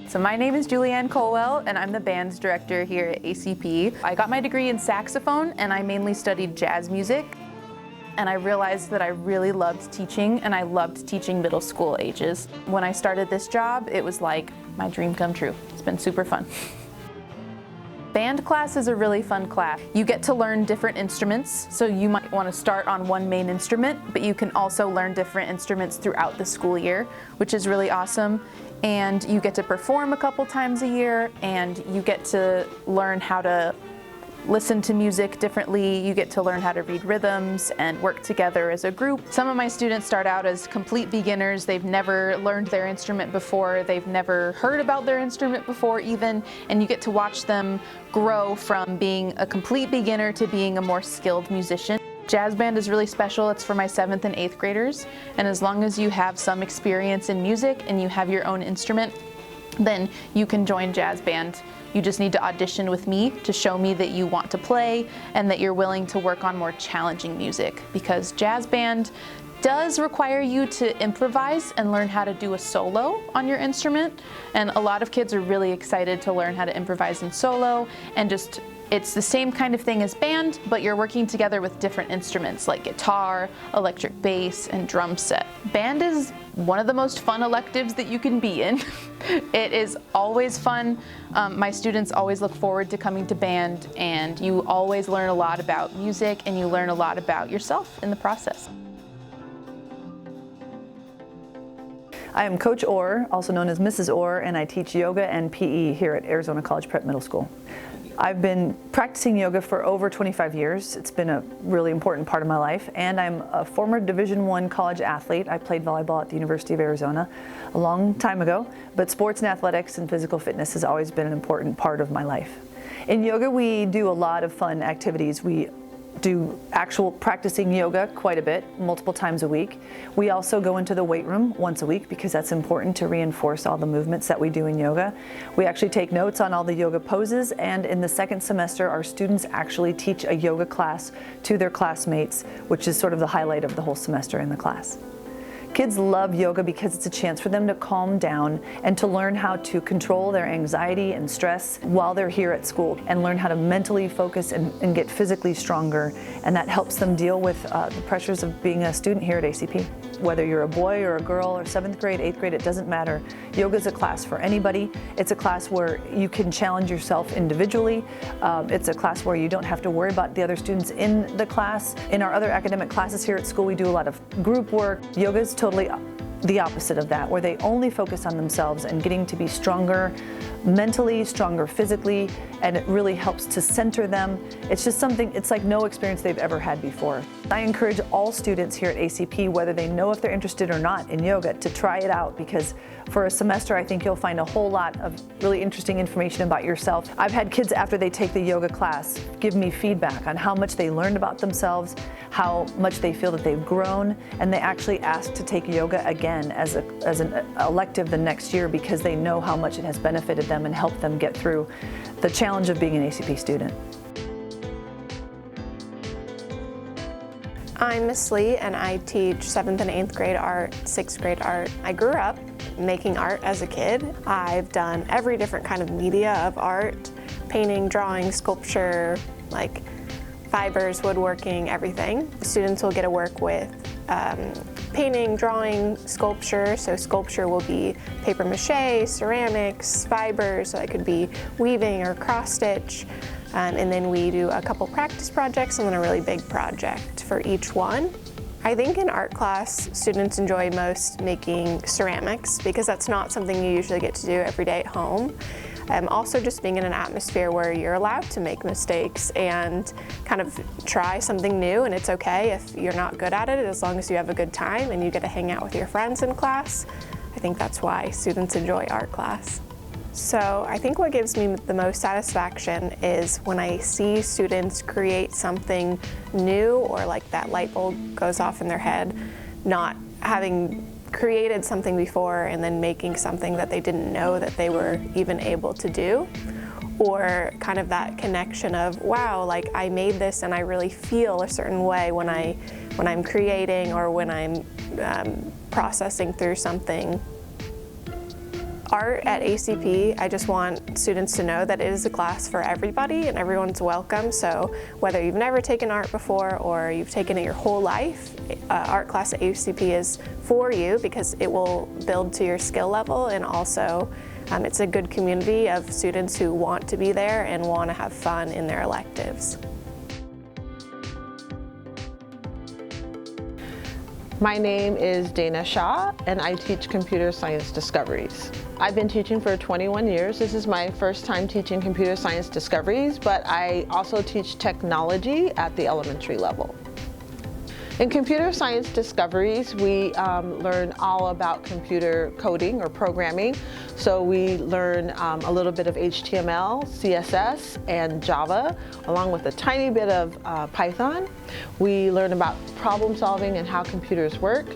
So my name is Julianne Colwell, and I'm the band director here at ACP. I got my degree in saxophone, and I mainly studied jazz music. And I realized that I really loved teaching, and I loved teaching middle school ages. When I started this job, it was like my dream come true. It's been super fun. Band class is a really fun class. You get to learn different instruments, so you might want to start on one main instrument, but you can also learn different instruments throughout the school year, which is really awesome. And you get to perform a couple times a year, and you get to learn how to listen to music differently. You get to learn how to read rhythms and work together as a group. Some of my students start out as complete beginners. They've never learned their instrument before. They've never heard about their instrument before even, and you get to watch them grow from being a complete beginner to being a more skilled musician. Jazz band is really special. It's for my 7th and 8th graders, and as long as you have some experience in music and you have your own instrument, then you can join jazz band. You just need to audition with me to show me that you want to play and that you're willing to work on more challenging music, because jazz band does require you to improvise and learn how to do a solo on your instrument, and a lot of kids are really excited to learn how to improvise in solo, and just it's the same kind of thing as band, but you're working together with different instruments like guitar, electric bass, and drum set. Band is one of the most fun electives that you can be in. It is always fun. My students always look forward to coming to band, and you always learn a lot about music and you learn a lot about yourself in the process. I am Coach Orr, also known as Mrs. Orr, and I teach yoga and PE here at Arizona College Prep Middle School. I've been practicing yoga for over 25 years. It's been a really important part of my life, and I'm a former Division I college athlete. I played volleyball at the University of Arizona a long time ago, but sports and athletics and physical fitness has always been an important part of my life. In yoga, we do a lot of fun activities. We do actual practicing yoga quite a bit, multiple times a week. We also go into the weight room once a week because that's important to reinforce all the movements that we do in yoga. We actually take notes on all the yoga poses, and in the second semester our students actually teach a yoga class to their classmates, which is sort of the highlight of the whole semester in the class. Kids love yoga because it's a chance for them to calm down and to learn how to control their anxiety and stress while they're here at school, and learn how to mentally focus and get physically stronger, and that helps them deal with the pressures of being a student here at ACP. Whether you're a boy or a girl or 7th grade, 8th grade, it doesn't matter. Yoga is a class for anybody. It's a class where you can challenge yourself individually. It's a class where you don't have to worry about the other students in the class. In our other academic classes here at school, we do a lot of group work. Yoga is totally the opposite of that, where they only focus on themselves and getting to be stronger mentally, stronger physically, and it really helps to center them. It's just something, it's like no experience they've ever had before. I encourage all students here at ACP, whether they know if they're interested or not in yoga, to try it out, because for a semester I think you'll find a whole lot of really interesting information about yourself. I've had kids, after they take the yoga class, give me feedback on how much they learned about themselves, how much they feel that they've grown, and they actually ask to take yoga again as an elective the next year because they know how much it has benefited them and helped them get through the challenge of being an ACP student. I'm Miss Lee, and I teach 7th and 8th grade art, 6th grade art. I grew up making art as a kid. I've done every different kind of media of art: painting, drawing, sculpture, like fibers, woodworking, everything. Students will get to work with painting, drawing, sculpture. So sculpture will be paper mache, ceramics, fibers, so it could be weaving or cross stitch. And then we do a couple practice projects and then a really big project for each one. I think in art class, students enjoy most making ceramics because that's not something you usually get to do every day at home. Also just being in an atmosphere where you're allowed to make mistakes and kind of try something new, and it's okay if you're not good at it as long as you have a good time and you get to hang out with your friends in class. I think that's why students enjoy art class. So I think what gives me the most satisfaction is when I see students create something new, or like that light bulb goes off in their head, not having created something before and then making something that they didn't know that they were even able to do. Or kind of that connection of, wow, like I made this and I really feel a certain way when I'm creating or when I'm processing through something. Art at ACP, I just want students to know that it is a class for everybody and everyone's welcome. So whether you've never taken art before or you've taken it your whole life, art class at ACP is for you because it will build to your skill level, and also it's a good community of students who want to be there and want to have fun in their electives. My name is Dana Shaw, and I teach Computer Science Discoveries. I've been teaching for 21 years. This is my first time teaching Computer Science Discoveries, but I also teach technology at the elementary level. In Computer Science Discoveries, we learn all about computer coding or programming. So we learn a little bit of HTML, CSS, and Java, along with a tiny bit of Python. We learn about problem solving and how computers work.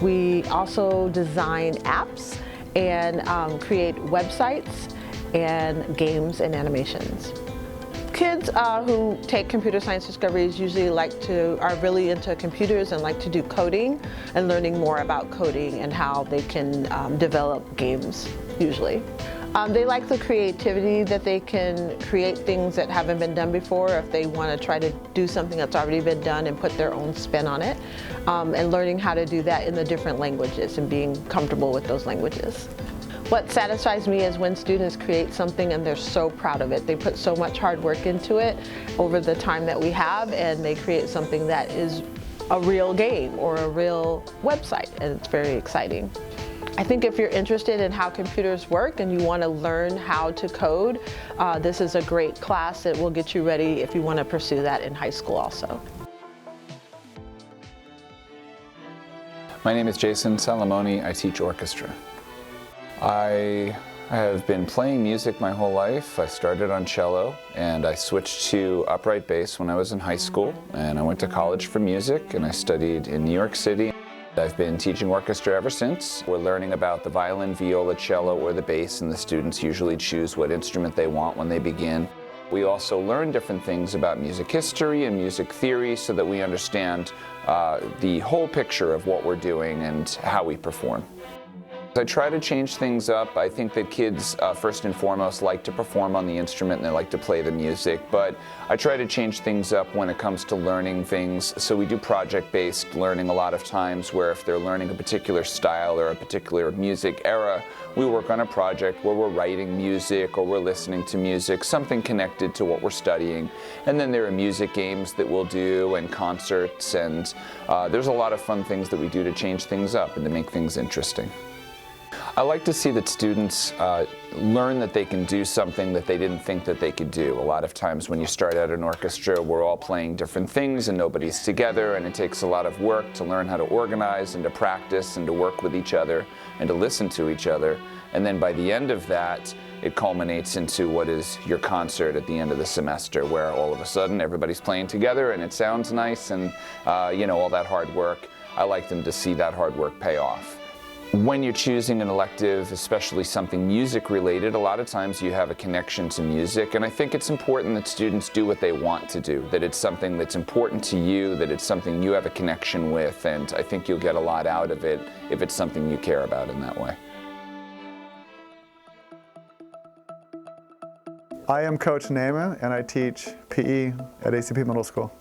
We also design apps and create websites and games and animations. Kids who take Computer Science Discoveries usually are really into computers and like to do coding and learning more about coding and how they can develop games, usually. They like the creativity that they can create things that haven't been done before if they want to try to do something that's already been done and put their own spin on it, and learning how to do that in the different languages and being comfortable with those languages. What satisfies me is when students create something and they're so proud of it. They put so much hard work into it over the time that we have, and they create something that is a real game or a real website, and it's very exciting. I think if you're interested in how computers work and you want to learn how to code, this is a great class that will get you ready if you want to pursue that in high school also. My name is Jason Salamoni. I teach orchestra. I have been playing music my whole life. I started on cello and I switched to upright bass when I was in high school, and I went to college for music and I studied in New York City. I've been teaching orchestra ever since. We're learning about the violin, viola, cello, or the bass, and the students usually choose what instrument they want when they begin. We also learn different things about music history and music theory so that we understand the whole picture of what we're doing and how we perform. I try to change things up. I think that kids, first and foremost, like to perform on the instrument and they like to play the music, but I try to change things up when it comes to learning things. So we do project-based learning a lot of times, where if they're learning a particular style or a particular music era, we work on a project where we're writing music or we're listening to music, something connected to what we're studying. And then there are music games that we'll do and concerts, and there's a lot of fun things that we do to change things up and to make things interesting. I like to see that students learn that they can do something that they didn't think that they could do. A lot of times when you start out an orchestra, we're all playing different things and nobody's together, and it takes a lot of work to learn how to organize and to practice and to work with each other and to listen to each other. And then by the end of that, it culminates into what is your concert at the end of the semester, where all of a sudden everybody's playing together and it sounds nice, and you know, all that hard work. I like them to see that hard work pay off. When you're choosing an elective, especially something music related, a lot of times you have a connection to music, and I think it's important that students do what they want to do, that it's something that's important to you, that it's something you have a connection with, and I think you'll get a lot out of it if it's something you care about in that way. I am Coach Naaman, and I teach PE at ACP Middle School.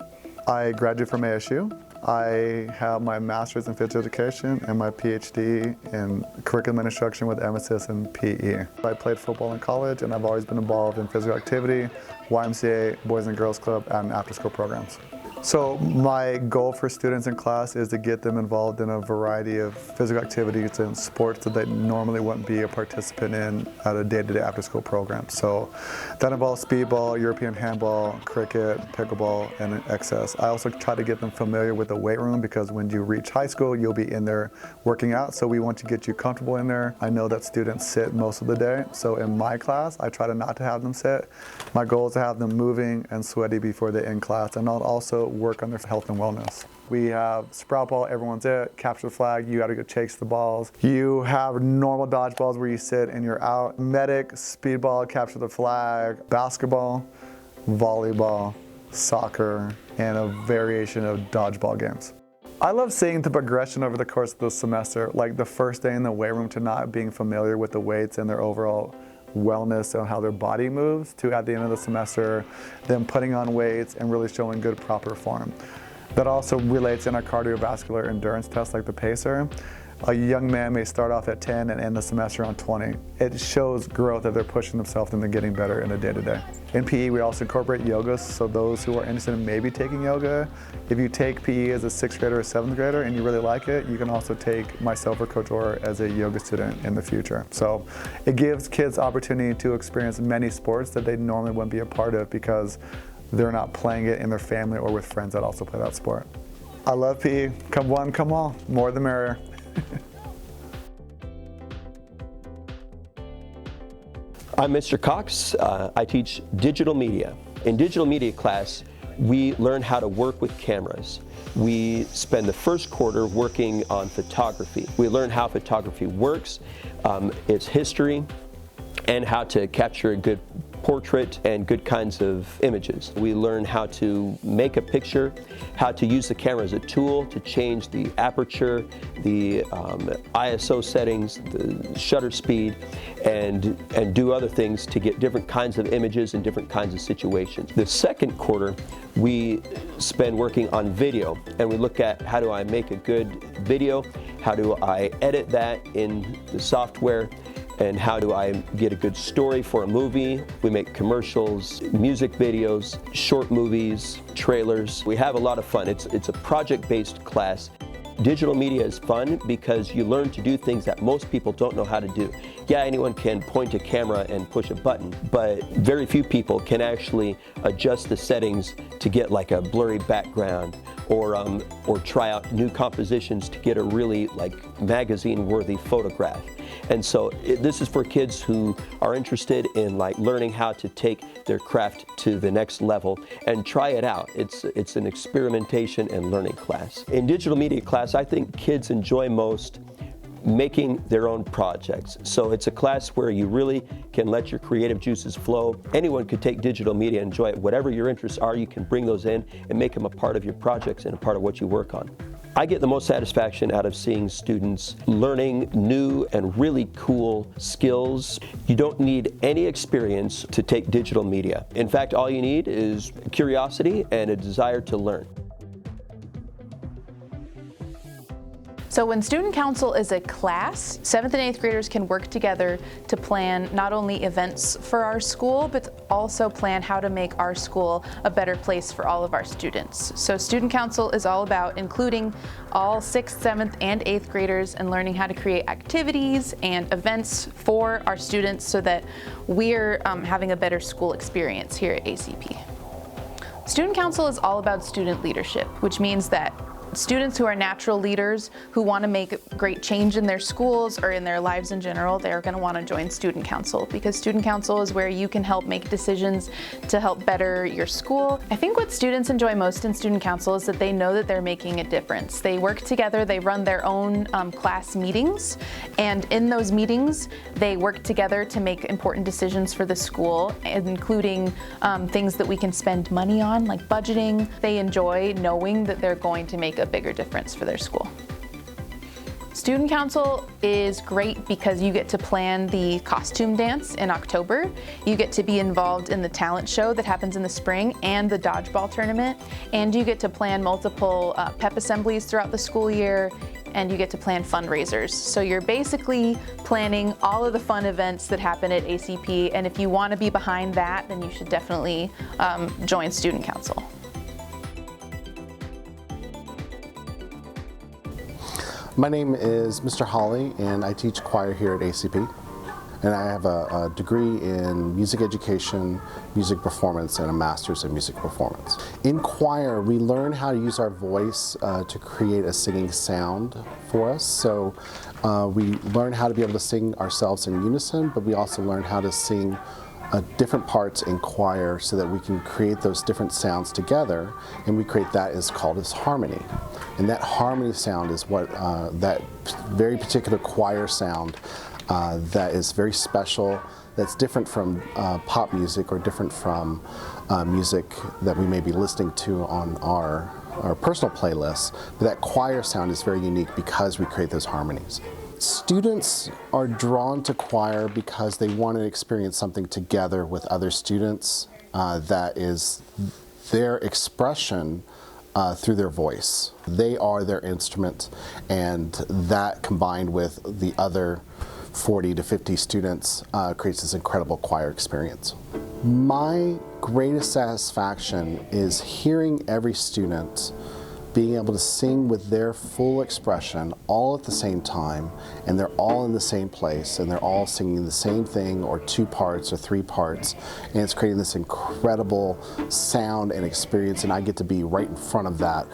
I graduated from ASU. I have my master's in physical education and my PhD in curriculum and instruction with emphasis in PE. I played football in college, and I've always been involved in physical activity, YMCA, Boys and Girls Club, and after-school programs. So my goal for students in class is to get them involved in a variety of physical activities and sports that they normally wouldn't be a participant in at a day-to-day after-school program. So that involves speedball, European handball, cricket, pickleball, and excess. I also try to get them familiar with the weight room, because when you reach high school, you'll be in there working out, so we want to get you comfortable in there. I know that students sit most of the day, so in my class, I try to not to have them sit. My goal is to have them moving and sweaty before they end class, and I'll also work on their health and wellness. We have sprout ball, everyone's it, capture the flag, you gotta go chase the balls. You have normal dodgeballs where you sit and you're out. Medic, speedball, capture the flag, basketball, volleyball, soccer, and a variation of dodgeball games. I love seeing the progression over the course of the semester, like the first day in the weight room to not being familiar with the weights and their overall wellness and how their body moves, to at the end of the semester, them putting on weights and really showing good proper form. That also relates in our cardiovascular endurance test like the pacer. A young man may start off at 10 and end the semester on 20. It shows growth that they're pushing themselves and they're getting better in the day-to-day. In PE, we also incorporate yoga, so those who are interested in maybe taking yoga, if you take PE as a 6th grader or 7th grader and you really like it, you can also take myself or Coach Orr as a yoga student in the future. So it gives kids opportunity to experience many sports that they normally wouldn't be a part of because they're not playing it in their family or with friends that also play that sport. I love PE. Come one, come all. More the merrier. I'm Mr. Cox. I teach digital media. In digital media class, we learn how to work with cameras. We spend the first quarter working on photography. We learn how photography works, its history, and how to capture a good portrait and good kinds of images. We learn how to make a picture, how to use the camera as a tool to change the aperture, the ISO settings, the shutter speed, and do other things to get different kinds of images in different kinds of situations. The second quarter, we spend working on video, and we look at how do I make a good video, how do I edit that in the software, and how do I get a good story for a movie. We make commercials, music videos, short movies, trailers. We have a lot of fun. It's a project-based class. Digital media is fun because you learn to do things that most people don't know how to do. Yeah, anyone can point a camera and push a button, but very few people can actually adjust the settings to get like a blurry background or try out new compositions to get a really like magazine-worthy photograph. And so this is for kids who are interested in like learning how to take their craft to the next level and try it out. It's an experimentation and learning class. In digital media class, I think kids enjoy most making their own projects. So it's a class where you really can let your creative juices flow. Anyone could take digital media and enjoy it. Whatever your interests are, you can bring those in and make them a part of your projects and a part of what you work on. I get the most satisfaction out of seeing students learning new and really cool skills. You don't need any experience to take digital media. In fact, all you need is curiosity and a desire to learn. So when Student Council is a class, 7th and 8th graders can work together to plan not only events for our school, but also plan how to make our school a better place for all of our students. So Student Council is all about including all 6th, 7th, and 8th graders and learning how to create activities and events for our students so that we're having a better school experience here at ACP. Student Council is all about student leadership, which means that students who are natural leaders who want to make great change in their schools or in their lives in general, they're going to want to join Student Council because Student Council is where you can help make decisions to help better your school. I think what students enjoy most in Student Council is that they know that they're making a difference. They work together, they run their own class meetings, and in those meetings they work together to make important decisions for the school, including things that we can spend money on, like budgeting. They enjoy knowing that they're going to make a bigger difference for their school. Student Council is great because you get to plan the costume dance in October. You get to be involved in the talent show that happens in the spring and the dodgeball tournament. And you get to plan multiple pep assemblies throughout the school year, and you get to plan fundraisers. So you're basically planning all of the fun events that happen at ACP, and if you want to be behind that, then you should definitely join Student Council. My name is Mr. Hawley, and I teach choir here at ACP. And I have a degree in music education, music performance, and a master's in music performance. In choir, we learn how to use our voice to create a singing sound for us. So we learn how to be able to sing ourselves in unison, but we also learn how to sing different parts in choir so that we can create those different sounds together, and we create that is called as harmony. And that harmony sound is what that very particular choir sound that is very special, that's different from pop music or different from music that we may be listening to on our our personal playlists, but that choir sound is very unique because we create those harmonies. Students are drawn to choir because they want to experience something together with other students that is their expression through their voice. They are their instrument, and that combined with the other 40 to 50 students creates this incredible choir experience. My greatest satisfaction is hearing every student being able to sing with their full expression all at the same time, and they're all in the same place, and they're all singing the same thing, or 2 parts or 3 parts, and it's creating this incredible sound and experience, and I get to be right in front of that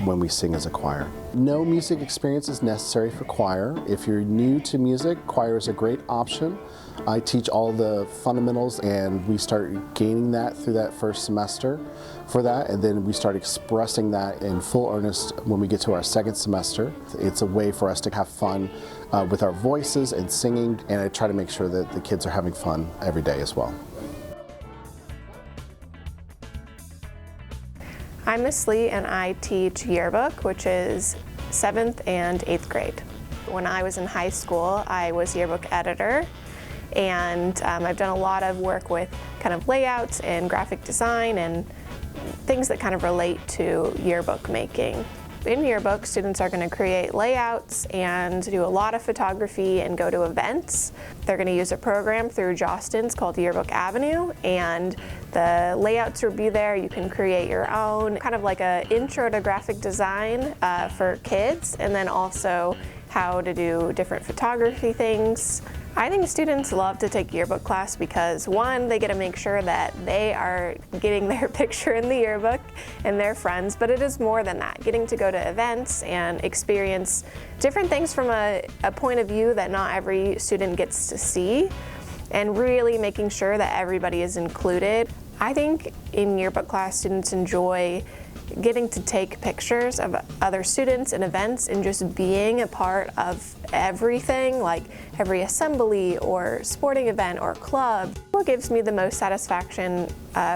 when we sing as a choir. No music experience is necessary for choir. If you're new to music, choir is a great option. I teach all the fundamentals, and we start gaining that through that first semester for that, and then we start expressing that in full earnest when we get to our second semester. It's a way for us to have fun with our voices and singing, and I try to make sure that the kids are having fun every day as well. I'm Miss Lee, and I teach yearbook, which is 7th and 8th grade. When I was in high school, I was yearbook editor, and I've done a lot of work with kind of layouts and graphic design and things that kind of relate to yearbook making. In yearbook, students are going to create layouts and do a lot of photography and go to events. They're going to use a program through Jostens called Yearbook Avenue, and the layouts will be there. You can create your own, kind of like an intro to graphic design for kids, and then also how to do different photography things. I think students love to take yearbook class because, one, they get to make sure that they are getting their picture in the yearbook and their friends, but it is more than that. Getting to go to events and experience different things from a point of view that not every student gets to see, and really making sure that everybody is included. I think in yearbook class, students enjoy getting to take pictures of other students and events and just being a part of everything, like every assembly or sporting event or club. What gives me the most satisfaction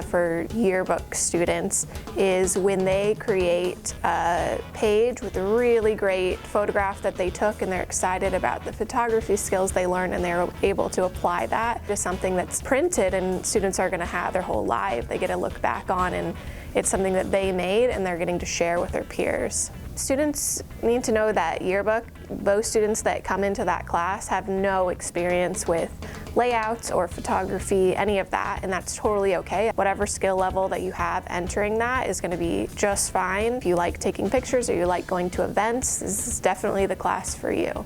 for yearbook students is when they create a page with a really great photograph that they took, and they're excited about the photography skills they learned, and they're able to apply that to something that's printed and students are going to have their whole life. They get to look back on, and it's something that they made and they're getting to share with their peers. Students need to know that yearbook, those students that come into that class have no experience with layouts or photography, any of that, and that's totally okay. Whatever skill level that you have entering that is going to be just fine. If you like taking pictures or you like going to events, this is definitely the class for you.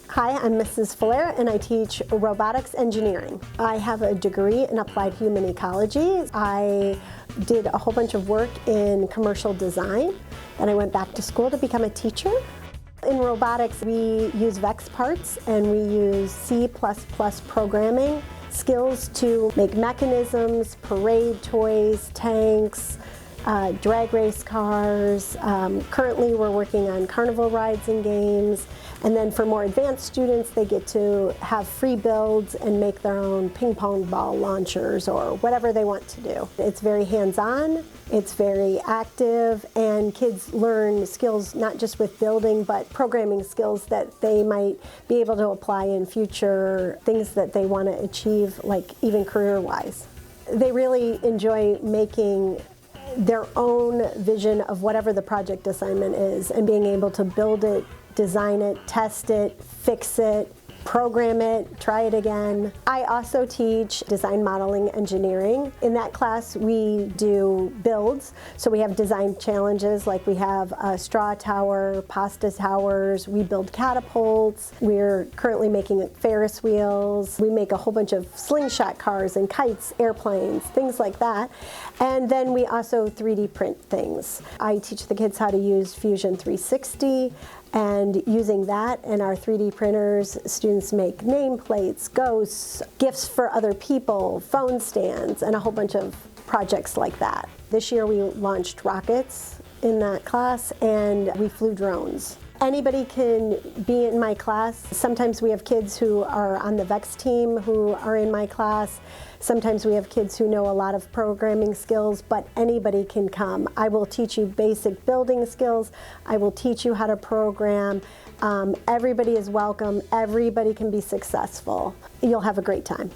Hi, I'm Mrs. Fuller, and I teach robotics engineering. I have a degree in applied human ecology. I did a whole bunch of work in commercial design, and I went back to school to become a teacher. In robotics, we use VEX parts, and we use C++ programming skills to make mechanisms, parade toys, tanks, drag race cars. Currently, we're working on carnival rides and games. And then for more advanced students, they get to have free builds and make their own ping pong ball launchers or whatever they want to do. It's very hands-on, it's very active, and kids learn skills not just with building, but programming skills that they might be able to apply in future things that they want to achieve, like even career-wise. They really enjoy making their own vision of whatever the project assignment is and being able to build it, design it, test it, fix it, program it, try it again. I also teach design modeling engineering. In that class, we do builds. So we have design challenges, like we have a straw tower, pasta towers, we build catapults. We're currently making Ferris wheels. We make a whole bunch of slingshot cars and kites, airplanes, things like that. And then we also 3D print things. I teach the kids how to use Fusion 360, and using that and our 3D printers, students make nameplates, ghosts, gifts for other people, phone stands, and a whole bunch of projects like that. This year we launched rockets in that class, and we flew drones. Anybody can be in my class. Sometimes we have kids who are on the VEX team who are in my class. Sometimes we have kids who know a lot of programming skills, but anybody can come. I will teach you basic building skills. I will teach you how to program. Everybody is welcome. Everybody can be successful. You'll have a great time.